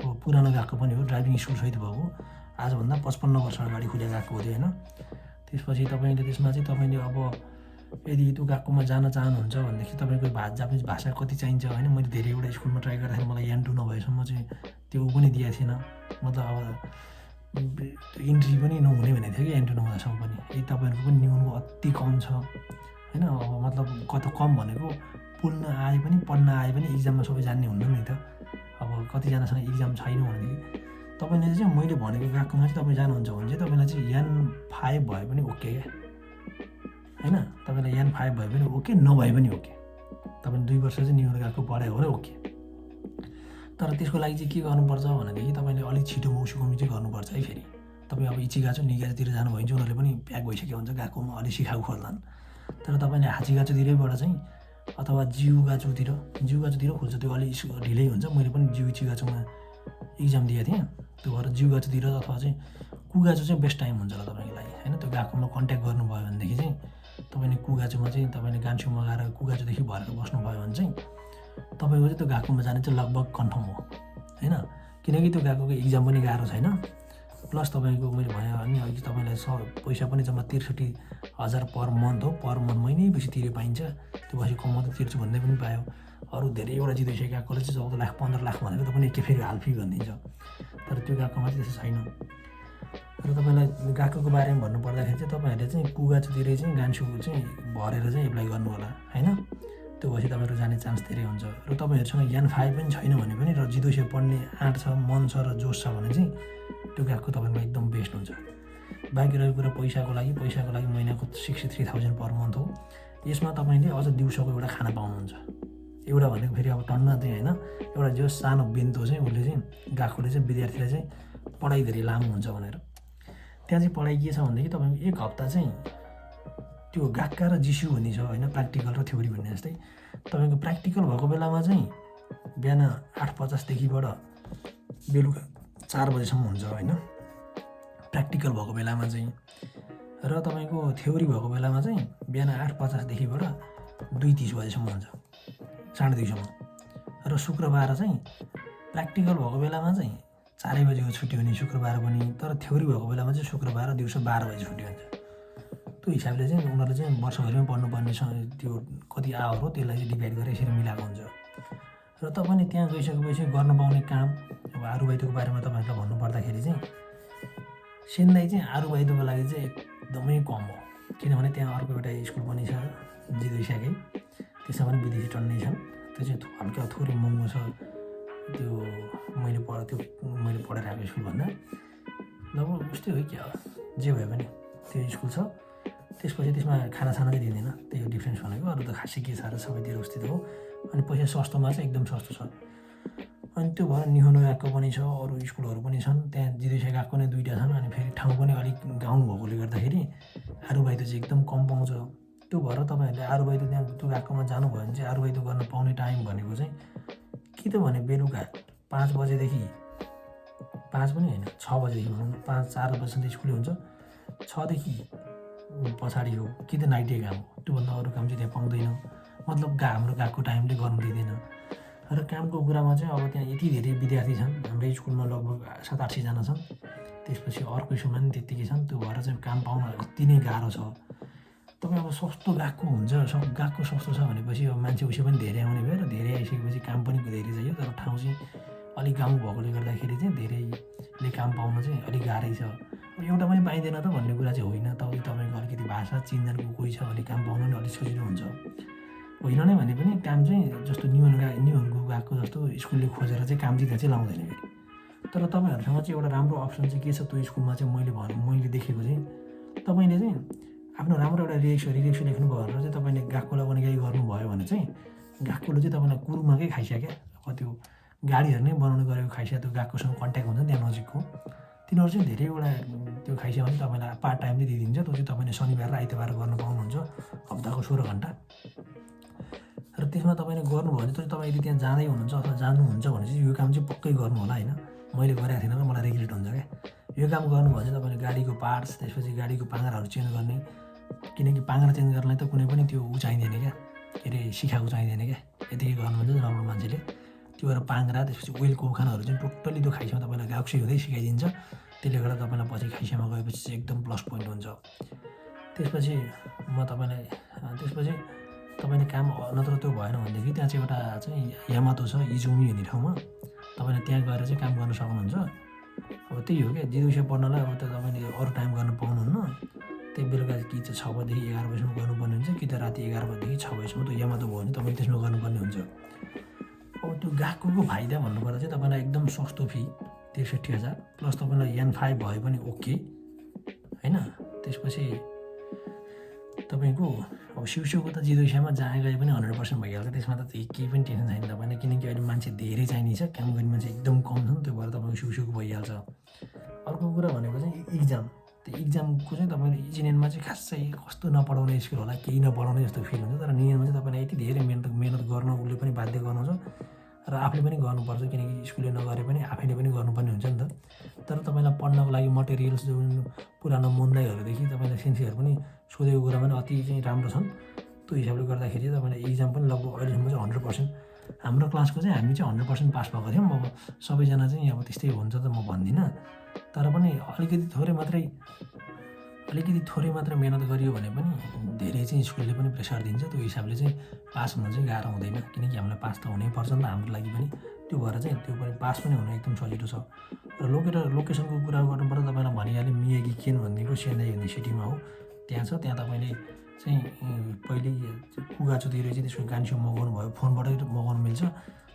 अब पुरानो गएको पनि हो, ड्राइभिङ स्कुलसहित भएको, आजभन्दा 55 वर्ष अगाडि खुलेर गएको हो त्यो होइन। त्यसपछि तपाईँले त्यसमा चाहिँ तपाईँले अब यदि त्यो गएकोमा जान चाहनुहुन्छ भनेदेखि तपाईँको जापानिज भाषा कति चाहिन्छ होइन। मैले धेरैवटा स्कुलमा ट्राई गर्दाखेरि मलाई N2 नभएसम्म चाहिँ त्यो पनि दिएको थिएन, मतलब अब इन्ट्री पनि नहुने भनेको थियो कि N2 नहुँदासम्म पनि। यदि तपाईँहरूको पनि निहुनुको अति कम छ होइन, अब मतलब कत कम भनेको बोल्न आए पनि पढ्न आए पनि इक्जाममा सबै जान्ने हुन्न नि त। अब कतिजनासँग इक्जाम छैन भनेदेखि तपाईँले चाहिँ मैले भनेको गएकोमा चाहिँ तपाईँ जानुहुन्छ भने चाहिँ तपाईँलाई चाहिँ N5 भए पनि ओके क्या होइन। तपाईँलाई N5 भए पनि ओके, नभए पनि ओके। तपाईँले 2 वर्ष चाहिँ निहुन गएको पढायो भने ओके। तर त्यसको लागि चाहिँ के गर्नुपर्छ भनेदेखि तपाईँले अलिक छिटो मौसुमी चाहिँ गर्नुपर्छ है। फेरि तपाईँ अब इचिगाचो निगाचोतिर जानुभयो भने चाहिँ उनीहरूले पनि प्याक भइसकेको हुन्छ गएकोमा, अलिक सिकाउ खोल्छन्। तर तपाईँले हाचिगाचोतिरैबाट चाहिँ अथवा जिउगाचोतिर खोल्छ, त्यो अलिक ढिलै हुन्छ। मैले पनि इचिगाचोमा इक्जाम दिएको थिएँ, त्यो भएर जिउगाचोतिर अथवा चाहिँ कुगाचो चाहिँ बेस्ट टाइम हुन्छ होला तपाईँको लागि होइन। त्यो गएकोमा कन्ट्याक्ट गर्नुभयो भनेदेखि चाहिँ तपाईँले कुगाचोमा चाहिँ तपाईँले गान्छु मगाएर कुगाचोदेखि भरेर बस्नुभयो भने चाहिँ तपाईँको चाहिँ त्यो गएकोमा जाने चाहिँ लगभग कन्फर्म हो होइन। किनकि त्यो गएकोको इक्जाम पनि गाह्रो छैन, प्लस तपाईँको मैले भने अनि अघि तपाईँलाई पैसा पनि जम्मा 63,000 पर मन्थ हो। पर मन्थ महिनैपछि तिरे पाइन्छ। त्यो पछि कमाउँदा तिर्छु भन्ने पनि पायो। अरू धेरैवटा जितिसकेको गएकोले चाहिँ 14 लाख 15 लाख भनेको त पनि फेरि हालफी भनिदिन्छ। तर त्यो गएकोमा चाहिँ त्यस्तो छैन। र तपाईँलाई गएकोको बारेमा भन्नुपर्दाखेरि चाहिँ तपाईँहरूले चाहिँ कुगाचोतिरै चाहिँ गान्छु चाहिँ भरेर चाहिँ एप्लाई गर्नु होला होइन। त्यो भएपछि तपाईँहरू जाने चान्स धेरै हुन्छ। र तपाईँहरूसँग N5 पनि छैन भने पनि र जिदोसे पढ्ने आँट छ, मन छ र जोस छ भने चाहिँ त्यो गएको तपाईँको एकदम बेस्ट हुन्छ। बाँकी रहेको कुरा पैसाको लागि महिनाको 63,000 पर मन्थ हो। यसमा तपाईँले अझ दिउँसोको एउटा खाना पाउनुहुन्छ। एउटा भनेको फेरि अब टन्न चाहिँ होइन, एउटा जो सानो बेन्तो चाहिँ उसले चाहिँ गएकोले चाहिँ विद्यार्थीलाई चाहिँ पढाइ धेरै लामो हुन्छ भनेर। त्यहाँ चाहिँ पढाइ के छ भनेदेखि तपाईँको 1 हप्ता चाहिँ त्यो गाक्का र जिस्यु भन्ने छ होइन, प्र्याक्टिकल र थ्योरी भन्ने जस्तै। तपाईँको प्र्याक्टिकल भएको बेलामा चाहिँ बिहान 8:50देखिबाट बेलुका 4 बजेसम्म हुन्छ होइन, प्र्याक्टिकल भएको बेलामा चाहिँ। र तपाईँको थ्योरी भएको बेलामा चाहिँ बिहान 8:50देखिबाट 2:30 बजेसम्म हुन्छ, 2:30सम्म। र शुक्रबार चाहिँ प्र्याक्टिकल भएको बेलामा चाहिँ 4 बजेको छुट्टी हुने शुक्रबार पनि, तर थ्योरी भएको बेलामा चाहिँ शुक्रबार दिउँसो 12 बजे छुट्टी हुन्छ। त्यो हिसाबले चाहिँ उनीहरूले चाहिँ वर्षभरिमा पढ्नुपर्ने त्यो कति आवर हो त्यसलाई चाहिँ डिभाइड गरेर यसरी मिलाएको हुन्छ। र तपाईँले त्यहाँ गइसकेपछि गर्न पाउने काम अब आरुबाइतोको बारेमा तपाईँहरूलाई भन्नुपर्दाखेरि चाहिँ सेन्दाई चाहिँ आरुबाइतोको लागि चाहिँ एकदमै कम हो। किनभने त्यहाँ अर्को एउटा स्कुल पनि छ जिदोइसाकै, त्यसमा पनि विदेशी टन्नै छन्। त्यो चाहिँ हल्का थोरै महँगो छ। त्यो मैले पढेर आएको स्कुलभन्दा लगभग उस्तै हो क्या, जे भए पनि त्यो स्कुल छ। त्यसपछि त्यसमा खानासाना चाहिँ दिँदैन, त्यही हो डिफ्रेन्स भनेको। अरू त खासै के छ र सबैतिर उस्तै हो। अनि पैसा सस्तोमा चाहिँ एकदम सस्तो छ। अनि त्यो भएर निहुनु गएको पनि छ, अरू स्कुलहरू पनि छन्। त्यहाँ जिदोइसा गएको नै 2टा छन्। अनि फेरि ठाउँ पनि अलिक गाउँ भएकोले गर्दाखेरि आरुबाइतो चाहिँ एकदम कम पाउँछ। त्यो भएर तपाईँहरूले आरुबाइतो त्यहाँ त्यो गएकोमा जानुभयो भने चाहिँ आरुबाइतो गर्न पाउने टाइम भनेको चाहिँ कि त भने बेलुका 5 बजेदेखि 5 पनि होइन 6 बजेदेखि भनौँ न, 4 बजीसम्म स्कुलै हुन्छ। 6देखि पछाडि हो कि त नाइटे काम हो। त्योभन्दा अरू काम चाहिँ त्यहाँ पाउँदैन, मतलब हाम्रो गएको टाइमले गर्नु दिँदैन। र कामको कुरामा चाहिँ अब त्यहाँ यति धेरै विद्यार्थी छन्, हाम्रै स्कुलमा लगभग 700-800जना छन्। त्यसपछि अर्को स्कुलमा पनि त्यत्तिकै छन्। त्यो भएर चाहिँ काम पाउन अति नै गाह्रो छ। तपाईँ अब सस्तो गएको हुन्छ, गएको सस्तो छ भनेपछि अब मान्छे उसै पनि धेरै आउने भयो। र धेरै आइसकेपछि काम पनि धेरै चाहियो। तर ठाउँ चाहिँ अलिक गाउँ भएकोले गर्दाखेरि चाहिँ धेरैले काम पाउन चाहिँ अलिक गाह्रै छ। अब एउटा पनि पाइँदैन त भन्ने कुरा चाहिँ होइन। तपाईँको अलिकति भाषा चिन्जानको कोही छ भने काम पाउनु नि अलिक सजिलो हुन्छ। होइन नै भने पनि काम चाहिँ जस्तो निहुनको गएको जस्तो स्कुलले खोजेर चाहिँ काम चाहिँ त्यहाँ चाहिँ लाउँदैन फेरि। तर तपाईँहरूसँग चाहिँ एउटा राम्रो अप्सन चाहिँ के छ त्यो स्कुलमा चाहिँ मैले देखेको चाहिँ तपाईँले चाहिँ आफ्नो राम्रो एउटा रिलेक्सो लेख्नुभयो भनेर चाहिँ तपाईँले गएकोलाई पनि केही गर्नुभयो भने चाहिँ गएकोले चाहिँ तपाईँलाई कुरुमाकै खाइसक्यो। अब त्यो गाडीहरू नै बनाउनु गरेको खाइसक्यो। त्यो गएकोसँग कन्ट्याक्ट हुन्छ नि त्यहाँ नजिकको, तिनीहरू चाहिँ धेरैवटा त्यो खाइसक्यो भने तपाईँलाई पार्ट टाइम चाहिँ दिइदिन्छ। त्यो चाहिँ तपाईँले शनिबार र आइतबार गर्न पाउनुहुन्छ, हप्ताको 16 घन्टा। र त्यसमा तपाईँले गर्नुभयो भने चाहिँ तपाईँ यदि त्यहाँ जाँदै हुनुहुन्छ अथवा जानुहुन्छ भने चाहिँ यो काम चाहिँ पक्कै गर्नु होला होइन। मैले गरेको थिएन र मलाई रिग्रेट हुन्छ क्या। यो काम गर्नुभयो भने तपाईँले गाडीको पार्ट्स, त्यसपछि गाडीको पाङ्ग्राहरू चेन्ज गर्ने, किनकि पाङ्ग्रा चेन्ज गर्नलाई त कुनै पनि त्यो चाहिँदैन क्या, के अरे सिकाएको चाहिँदैन क्या। यतिकै गर्नुहुन्छ राम्रो मान्छेले त्यो भएर पाङ्ग्रा, त्यसपछि ओइलको उखानहरू चाहिँ टोटल्ली त्यो खाइसमा तपाईँलाई गाउक्सी हुँदै सिकाइदिन्छ। त्यसले गर्दा तपाईँलाई पछि खाइसामा गएपछि चाहिँ एकदम प्लस पोइन्ट हुन्छ। त्यसपछि म तपाईँलाई त्यसपछि तपाईँले काम नत्र त्यो भएन भनेदेखि त्यहाँ चाहिँ एउटा चाहिँ यामातो छ इजुमी भन्ने ठाउँमा तपाईँले त्यहाँ गएर चाहिँ काम गर्न सक्नुहुन्छ। अब त्यही हो क्या जिदोसिया पढ्नलाई अब त तपाईँले अरू टाइम गर्न पाउनुहुन्न। त्यही बेलुका कि चाहिँ 6 बजेदेखि 11 बजीसम्म गर्नुपर्ने हुन्छ कि त राति 11 बजेदेखि 6 बजीसम्म त्यो यामातो भयो भने तपाईँले त्यसमा गर्नुपर्ने हुन्छ। अब त्यो गएकोको फाइदा भन्नुपर्दा चाहिँ तपाईँलाई एकदम सस्तो फी 63,000 प्लस तपाईँलाई N5 भए पनि ओके होइन। त्यसपछि तपाईँको अब सिउसिउको त जिदोसियामा जहाँ गए पनि 100% भइहाल्छ। त्यसमा त केही पनि टेन्सन छैन तपाईँलाई, किनकि अहिले मान्छे धेरै चाहिने छ, काम गर्ने मान्छे एकदम कम छ नि, त्यो भएर तपाईँको सिउसिउको भइहाल्छ। अर्को कुरा भनेको चाहिँ इक्जाम। त्यो इक्जामको चाहिँ तपाईँले इन्जिनियरमा चाहिँ खासै कस्तो नपढाउने स्कुल होला, केही नपढाउने जस्तो फिल हुन्छ। तर नियममा चाहिँ तपाईँलाई यति धेरै मेहनत गर्न उसले पनि बाध्य गर्नुहुन्छ र आफूले पनि गर्नुपर्छ, किनकि स्कुलले नगरे पनि आफैले पनि गर्नुपर्ने हुन्छ नि त। तर तपाईँलाई पढ्नको लागि मटेरियल्स जुन पुरानो मुन्दाइहरूदेखि तपाईँलाई सेन्सीहरू पनि सोधेको कुरा पनि अति चाहिँ राम्रो छन्। त्यो हिसाबले गर्दाखेरि तपाईँलाई इक्जाम पनि लगभग अहिलेसम्म चाहिँ 100%। हाम्रो क्लासको चाहिँ हामी चाहिँ 100% पास भएको थियौँ। अब सबैजना चाहिँ अब त्यस्तै हुन्छ त म भन्दिनँ, तर पनि अलिकति थोरै मात्रै मेहनत गरियो भने पनि धेरै चाहिँ स्कुलले पनि प्रेसर दिन्छ। त्यो हिसाबले चाहिँ पास हुन चाहिँ गाह्रो हुँदैन, किनकि हामीलाई पास त हुनैपर्छ नि त हाम्रो लागि पनि। त्यो भएर चाहिँ त्यो पनि पास पनि हुन एकदम सजिलो छ। र लोकेसनको कुरा गर्नुपर्दा तपाईँलाई भनिहालेँ मियागी केन भनेको सेन्डाई युनिभर्सिटीमा हो, त्यहाँ छ। त्यहाँ तपाईँले चाहिँ पहिले कुगाचोतिर चाहिँ त्यसको गान्सियो मगाउनु भयो, फोनबाटै मगाउनु मिल्छ।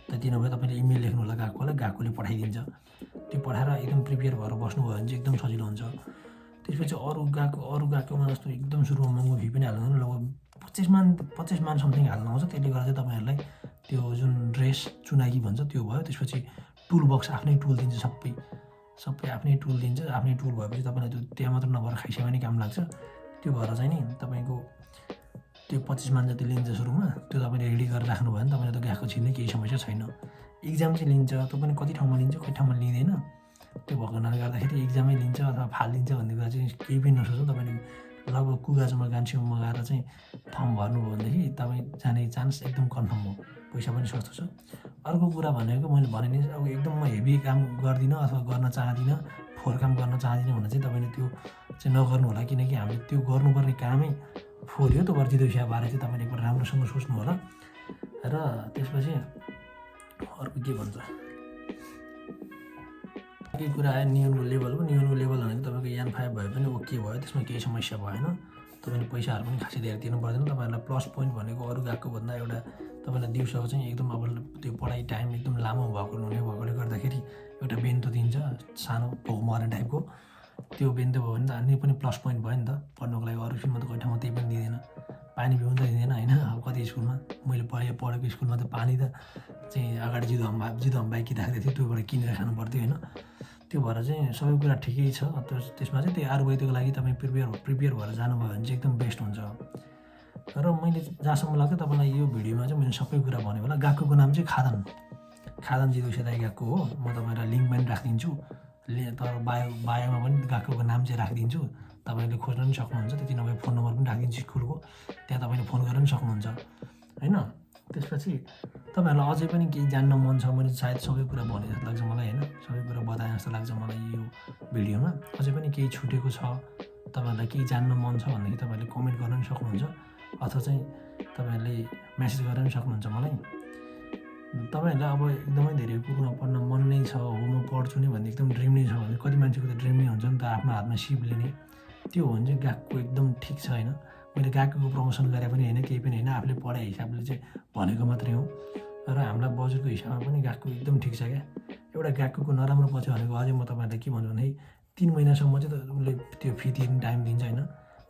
त्यति नभए तपाईँले इमेल लेख्नु होला गएकोले पठाइदिन्छ। त्यो पठाएर एकदम प्रिपेयर भएर बस्नुभयो भने चाहिँ एकदम सजिलो हुन्छ। त्यसपछि अरू गएकोमा जस्तो एकदम सुरुमा महँगो फी पनि हाल्नु लगभग 25 मान समथिङ हाल्नु आउँछ। त्यसले गर्दा चाहिँ तपाईँहरूलाई त्यो जुन ड्रेस चुनाकी भन्छ त्यो भयो। त्यसपछि टुल बक्स आफ्नै टुल दिन्छ, सबै आफ्नै टुल दिन्छ। आफ्नै टुल भएपछि तपाईँलाई त्यो त्यहाँ मात्र नभएर खाइसकेमा पनि काम लाग्छ। त्यो भएर चाहिँ नि तपाईँको त्यो 25 मान जति लिन्छ सुरुमा, त्यो तपाईँले रेडी गरेर राख्नु भयो भने तपाईँले त गएको छिर्ने केही समस्या छैन। इक्जाम चाहिँ लिन्छ, त्यो पनि कति ठाउँमा लिन्छ कति ठाउँमा लिँदैन। त्यो भएको हुनाले गर्दाखेरि इक्जामै लिन्छ अथवा फालिदिन्छ भन्ने कुरा चाहिँ केही पनि नसोच्नु। तपाईँले लगभग कुगाचोमा गान्सियोमा गएर चाहिँ फर्म भर्नुभयो भनेदेखि तपाईँ जाने चान्स एकदम कन्फर्म हो, पैसा पनि सस्तो छ। अर्को कुरा भनेको मैले भने नि अब एकदम म हेभी काम गर्दिनँ अथवा गर्न चाहदिनँ, फोहोर काम गर्न चाहदिनँ भने चाहिँ तपाईँले त्यो चाहिँ नगर्नु होला, किनकि हामीले त्यो गर्नुपर्ने कामै फोहोर हो। त्यो भएर जिदोसिया बारे चाहिँ तपाईँले एकपल्ट राम्रोसँग सोच्नु होला। र त्यसपछि अर्को के भन्छ केही कुरा आयो नियनको लेभल भनेको तपाईँको N5 भए पनि ओके भयो, त्यसमा केही समस्या भएन। तपाईँले पैसाहरू पनि खासै धेरै तिर्नु पर्दैन। तपाईँहरूलाई प्लस पोइन्ट भनेको अरू गएको भन्दा एउटा तपाईँलाई दिउँसोको चाहिँ एकदम अब त्यो पढाइ टाइम एकदम लामो भएकोले गर्दाखेरि एउटा बेन्तो दिन्छ, सानो भोगमर्ने टाइपको। त्यो बेन्तो भयो भने त अनि पनि प्लस पोइन्ट भयो नि त पढ्नुको लागि। अरू स्कुलमा त कोही ठाउँमा त्यही पनि दिँदैन, पानी पिउनु त दिँदैन होइन। अब कति स्कुलमा मैले पढेको स्कुलमा त पानी त चाहिँ अगाडि जिदो हम्बाई कि राख्दै थियो, त्योबाट किनेर खानु पर्थ्यो होइन। त्यो भएर चाहिँ सबै कुरा ठिकै छ। त्यसमा चाहिँ त्यो आयुर्वेदको लागि तपाईँ प्रिपेयर भएर जानुभयो भने चाहिँ एकदम बेस्ट हुन्छ। र मैले जहाँसम्म लाग्छ तपाईँलाई यो भिडियोमा चाहिँ मैले सबै कुरा भनेको होला। गएकोको नाम चाहिँ खादन जिदोसिया दाइ गएको हो। म तपाईँलाई लिङ्क पनि राखिदिन्छु, तर बायोमा पनि गएकोको नाम चाहिँ राखिदिन्छु, तपाईँले खोज्न पनि सक्नुहुन्छ। त्यति नभए फोन नम्बर पनि राखिदिन्छु स्कुलको, त्यहाँ तपाईँले फोन गरेर पनि सक्नुहुन्छ होइन। त्यसपछि तपाईँहरूलाई अझै पनि केही जान्न मन छ, मैले सायद सबै कुरा भने जस्तो लाग्छ मलाई होइन, सबै कुरा बताएँ जस्तो लाग्छ मलाई यो भिडियोमा। अझै पनि केही छुटेको छ, तपाईँहरूलाई केही जान्न मन छ भनेदेखि तपाईँले कमेन्ट गर्न पनि सक्नुहुन्छ, अथवा चाहिँ तपाईँहरूले मेसेज गरेर पनि सक्नुहुन्छ मलाई। तपाईँहरूलाई अब एकदमै धेरै कुरो पढ्न मन नै छ, हो म पढ्छु नै भन्ने एकदम ड्रिम नै छ भने, कति मान्छेको त ड्रिम नै हुन्छ नि त आफ्नो हातमा सिप लिने। त्यो हो भने चाहिँ गएको एकदम ठिक छ होइन। मैले गएको प्रमोसन गरे पनि होइन, केही पनि होइन, आफूले पढाइ हिसाबले चाहिँ भनेको मात्रै हो। र हामीलाई बजेटको हिसाबमा पनि गएको एकदम ठिक छ क्या। एउटा गएको नराम्रो पछि भनेको अझै म तपाईँहरूलाई के भन्छु भने 3 महिनासम्म चाहिँ उसले त्यो फी तिर्ने टाइम दिन्छ होइन।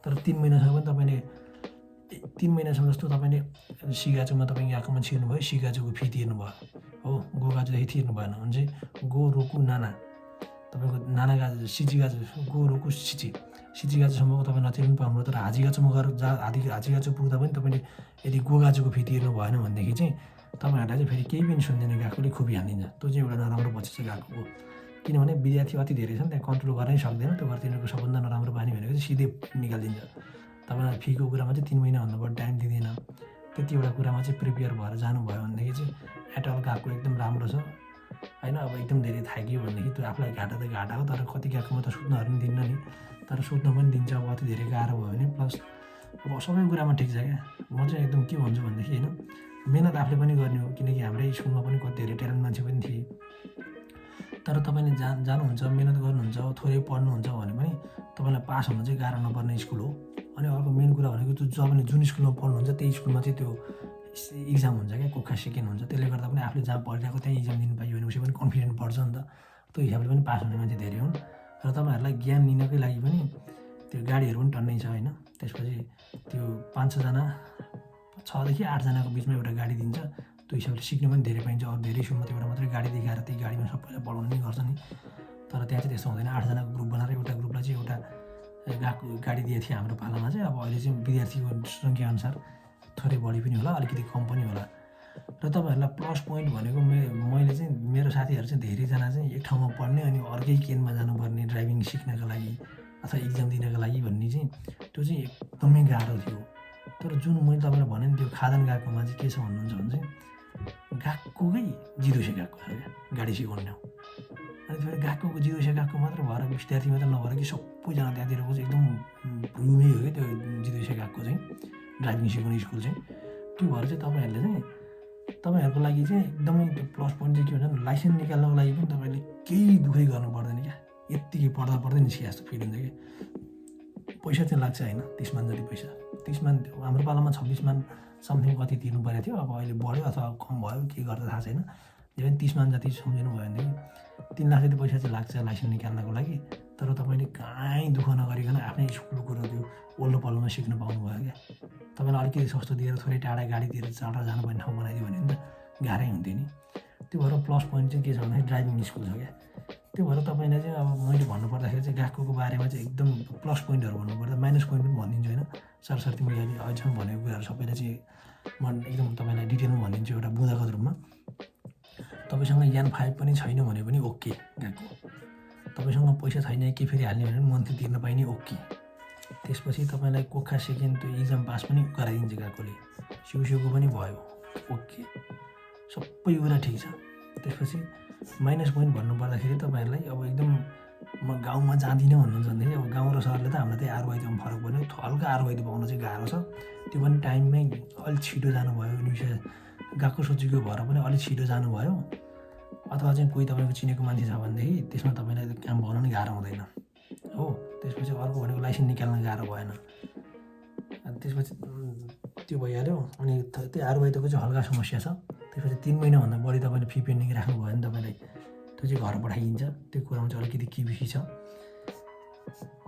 तर 3 महिनासम्म पनि तपाईँले 3 महिनासम्म जस्तो तपाईँले सिगाचोमा तपाईँ गएकोमा छिर्नुभयो, सिगाचोको फी तिर्नु भयो हो, गोगाचोदेखि तिर्नु भएन भने चाहिँ गो रोकु नाना तपाईँको नाना गाजु सिची गाजु गो रोकु सिची गाजुसम्मको तपाईँ नतिर्नु पाउनुभयो। तर हाजीगाचोमा गएर हाजीगाचो पुग्दा पनि तपाईँले यदि गोगाचोको फी तिर्नु भएन भनेदेखि चाहिँ तपाईँहरूलाई चाहिँ फेरि केही पनि सुन्दैन, गएकोले खुबी हालिदिन्छ। त्यो चाहिँ एउटा नराम्रो पछि चाहिँ गएकोको, किनभने विद्यार्थी अति धेरै छन्, त्यहाँ कन्ट्रोल गर्नै सक्दैन। त्यो भएर तिनीहरूको सबभन्दा नराम्रो बानी भनेको चाहिँ सिधै निकालिदिन्छ। तपाईँलाई फीको कुरामा चाहिँ 3 महिना भन्नुभयो, टाइम दिँदैन। त्यति एउटा कुरामा चाहिँ प्रिपेयर भएर जानुभयो भनेदेखि चाहिँ एट अल गएको एकदम राम्रो छ। होइन। अब एकदम धेरै थाक्यो भनेदेखि त्यो आफूलाई घाटा त घाटा हो, तर कति गएकोमा त सुत्नहरू पनि दिन्न नि, तर सुत्न पनि दिन्छ। अब अति धेरै गाह्रो भयो भने प्लस अब सबै कुरामा ठिक छ क्या। म चाहिँ एकदम के भन्छु भनेदेखि होइन, मेहनत आफूले पनि गर्ने हो, किनकि हाम्रै स्कुलमा पनि कति धेरै ट्यालेन्ट मान्छे पनि थिए। तर तपाईँले जानुहुन्छ, मेहनत गर्नुहुन्छ, थोरै पढ्नुहुन्छ भने पनि तपाईँलाई पास हुन चाहिँ गाह्रो नपर्ने स्कुल हो। अनि अर्को मेन कुरा भनेको त्यो तपाईँले जुन स्कुलमा पढ्नुहुन्छ त्यही स्कुलमा चाहिँ त्यो इक्जाम हुन्छ क्या, कोखा सेकेन्ड हुन्छ। त्यसले गर्दा पनि आफूले जहाँ पढिरहेको त्यहीँ इक्जाम दिनु पाइयो भने उसै पनि कन्फिडेन्ट बढ्छ नि त। त्यो हिसाबले पनि पास हुने मान्छे धेरै हुन्। र तपाईँहरूलाई ज्ञान लिनकै लागि पनि त्यो गाडीहरू पनि टन्नै छ होइन। त्यसपछि त्यो 5-6जना 6देखि 8जनाको बिचमा एउटा गाडी दिन्छ। त्यो हिसाबले सिक्नु पनि धेरै पाइन्छ। अरू धेरै स्कुलमा त्यो एउटा मात्रै गाडी देखाएर त्यही गाडीमा सबैलाई पढाउनु नै गर्छ नि। तर त्यहाँ चाहिँ त्यस्तो हुँदैन। 8जनाको ग्रुप बनाएर एउटा ग्रुपलाई चाहिँ एउटा गाडी दिएको थियो हाम्रो पालामा चाहिँ। अब अहिले चाहिँ विद्यार्थीको सङ्ख्याअनुसार थोरै बढी पनि होला, अलिकति कम पनि होला। र तपाईँहरूलाई प्लस पोइन्ट भनेको मैले चाहिँ मेरो साथीहरू चाहिँ धेरैजना चाहिँ एक ठाउँमा पढ्ने अनि अर्कै केन्द्रमा जानुपर्ने ड्राइभिङ सिक्नका लागि अथवा इक्जाम दिनका लागि भन्ने चाहिँ त्यो चाहिँ एकदमै गाह्रो थियो। तर जुन मैले तपाईँलाई भने नि त्यो खादन गएकोमा चाहिँ के छ भन्नुहुन्छ भने चाहिँ गएकोकै जिरोसे गएको छ क्या गाडी सिकाउनु। अनि फेरि गएकोको जिरोसे गएको मात्र भएर विद्यार्थी मात्र नभएर कि सबैजना त्यहाँतिरको चाहिँ एकदम रुमै हो क्या त्यो जिरोसे गएको चाहिँ ड्राइभिङ सिकाउने स्कुल चाहिँ। त्यो भएर चाहिँ तपाईँहरूले चाहिँ तपाईँहरूको लागि चाहिँ एकदमै त्यो प्लस पोइन्ट चाहिँ के हुन्छ भने लाइसेन्स निकाल्नको लागि पनि तपाईँले केही दुःखै गर्नु पर्दैन क्या। यत्तिकै पढ्दा पढ्दै निस्किए जस्तो फिल हुन्छ कि। पैसा चाहिँ लाग्छ होइन, 30 मान जति पैसा। 30 मान हाम्रो पालामा 26 मान समथिङ कति तिर्नु परेको थियो। अब अहिले बढ्यो अथवा कम भयो के गर्दा थाहा छैन। जे पनि 30 मान जति सम्झिनु भयो भनेदेखि 3 लाख जति पैसा चाहिँ लाग्छ लाइसेन्स निकाल्नको लागि। तर तपाईँले कहीँ दुःख नगरिकन आफ्नै स्कुलको कुरो त्यो ओल्लो पल्लोमा सिक्नु पाउनुभयो क्या। तपाईँलाई अलिकति सस्तो दिएर थोरै टाढा गाडीतिर टाढा जानुपर्ने ठाउँ बनाइदियो भने त गाह्रै हुन्थ्यो नि। त्यो भएर प्लस पोइन्ट चाहिँ के छ भन्दाखेरि ड्राइभिङ स्कुल छ क्या। त्यो भएर तपाईँलाई चाहिँ अब मैले भन्नुपर्दाखेरि चाहिँ गएकोको बारेमा चाहिँ एकदम प्लस पोइन्टहरू भन्नुपर्दा माइनस पोइन्ट पनि भनिदिन्छु होइन। सरसर्ती मैले अहिले अहिलेसम्म भनेको कुराहरू सबैलाई चाहिँ म एकदम तपाईँलाई डिटेलमा भनिदिन्छु एउटा बुँदागत रूपमा। तपाईँसँग यान 5 पनि छैन भने पनि ओके गएको। तपाईँसँग पैसा छैन के फेरि हाल्ने भने पनि मन्थली तिर्न पाइने ओके। त्यसपछि तपाईँलाई कोखा सेकेन्ड त्यो इक्जाम पास पनि गराइदिन्छ गएकोले। सिउसिउको पनि भयो ओके, सबै कुरा ठिक छ। त्यसपछि माइनस पोइन्ट भन्नुपर्दाखेरि तपाईँहरूलाई अब एकदम म गाउँमा जाँदिनँ भन्नुहुन्छ भनेदेखि अब गाउँ र सहरले त हामीलाई त्यही आरवाईमा फरक पर्यो। हल्का आरवाई पाउन चाहिँ गाह्रो छ। त्यो पनि टाइममै अलिक छिटो जानुभयो निश्चय गएको सोचेको भएर पनि अलिक छिटो जानुभयो अथवा चाहिँ कोही तपाईँको चिनेको मान्छे छ भनेदेखि त्यसमा तपाईँलाई काम पाउन नि गाह्रो हुँदैन हो। त्यसपछि अर्को भनेको लाइसेन्स निकाल्न गाह्रो भएन। अनि त्यसपछि त्यो भइहाल्यो। अनि त्यही आरवाईको चाहिँ हल्का समस्या छ। त्यसपछि 3 महिनाभन्दा बढी तपाईँले फी पेन्डिङ राख्नुभयो भने तपाईँलाई त्यो चाहिँ घर पठाइदिन्छ। त्यो कुरामा चाहिँ अलिकति किबिकी छ।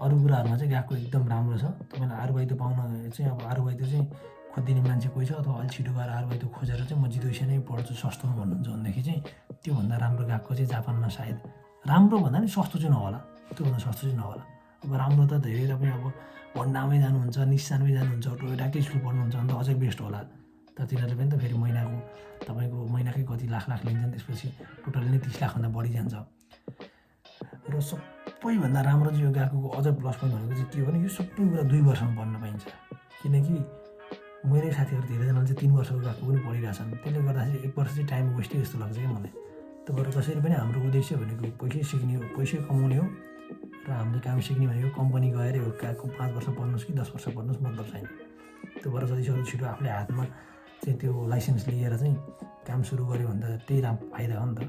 अरू कुराहरूमा चाहिँ गएको एकदम राम्रो छ। तपाईँलाई आरवाई त पाउन चाहिँ अब आरवाई त चाहिँ खोजिदिने मान्छे कोही छ अथवा अलिक छिटो गएर आरवाई त खोजेर चाहिँ म जितोइसे नै पढ्छु सस्तोमा भन्नुहुन्छ भनेदेखि चाहिँ त्योभन्दा राम्रो गएको चाहिँ जापानमा सायद राम्रो भन्दा नि सस्तो चाहिँ नहोला, त्योभन्दा सस्तो चाहिँ नहोला। अब राम्रो त धेरै तपाईँ अब होन्डामै जानुहुन्छ, निस्सानमै जानुहुन्छ, टोयोटाकै स्कुल पढ्नुहुन्छ भने त अझै बेस्ट होला। तर तिनीहरूले पनि त फेरि महिनाको तपाईँको महिनाकै कति लाख लिन्छन्। त्यसपछि टोटली नै 30 लाखभन्दा बढी जान्छ। र सबैभन्दा राम्रो चाहिँ यो गएको अझ प्लस पोइन्ट भनेको चाहिँ के हो भने यो सबै कुरा 2 वर्षमा पढ्न पाइन्छ। किनकि मेरै साथीहरू धेरैजनाले चाहिँ 3 वर्षको गएको पनि पढिरहेछन्। त्यसले गर्दाखेरि 1 वर्ष चाहिँ टाइम वेस्टै जस्तो लाग्छ क्या मलाई। त्यो भएर कसरी पनि हाम्रो उद्देश्य भनेको पैसै सिक्ने हो, पैसै कमाउने हो र हाम्रो काम सिक्ने भनेको कम्पनी गएर हो गएको 5 वर्ष पढ्नुहोस् कि 10 वर्ष पढ्नुहोस् मतलब छैन। त्यो भएर जतिसक्दो छिटो आफूले हातमा चाहिँ त्यो लाइसेन्स लिएर चाहिँ काम सुरु गऱ्यो भने त त्यही फाइदा हो नि त।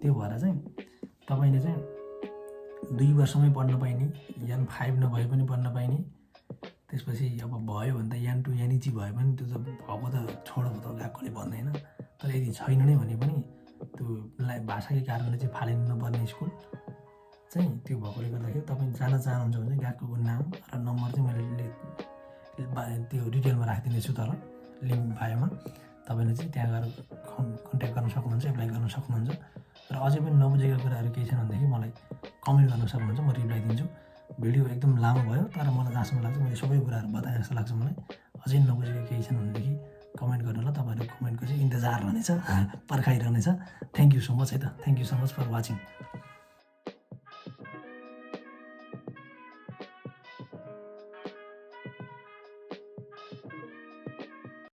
त्यो भएर चाहिँ तपाईँले चाहिँ 2 वर्षमै पढ्न पाइने, यान 5 नभए पनि पढ्न पाइने। त्यसपछि अब भयो भने त यान 2 यानिची भयो भने त्यो त भएको त छोडो त गएकोले भन्दैन। तर यदि छैन नै भने पनि त्यो भाषाकै कारणले चाहिँ फालिनु नपर्ने स्कुल चाहिँ त्यो भएकोले गर्दाखेरि तपाईँ जान चाहनुहुन्छ भने गएकोको नाम र नम्बर चाहिँ मैले त्यो डिटेलमा राखिदिनेछु। तर लिङ्क बायोमा तपाईँले चाहिँ त्यहाँ गएर कन्ट्याक्ट गर्न सक्नुहुन्छ, एप्लाई गर्न सक्नुहुन्छ। र अझै पनि नबुझेका कुराहरू केही छन् भनेदेखि मलाई कमेन्ट गर्न सक्नुहुन्छ, म रिप्लाई दिन्छु। भिडियो एकदम लामो भयो तर मलाई जहाँसम्म लाग्छ मैले सबै कुराहरू बताएँ जस्तो लाग्छ मलाई। अझै नबुझेको केही छन् भनेदेखि कमेन्ट गर्नु होला। तपाईँहरूको कमेन्टको चाहिँ इन्तजार रहनेछ, पर्खाइरहनेछ। थ्याङ्क यू सो मच है त। Thank you so much for watching.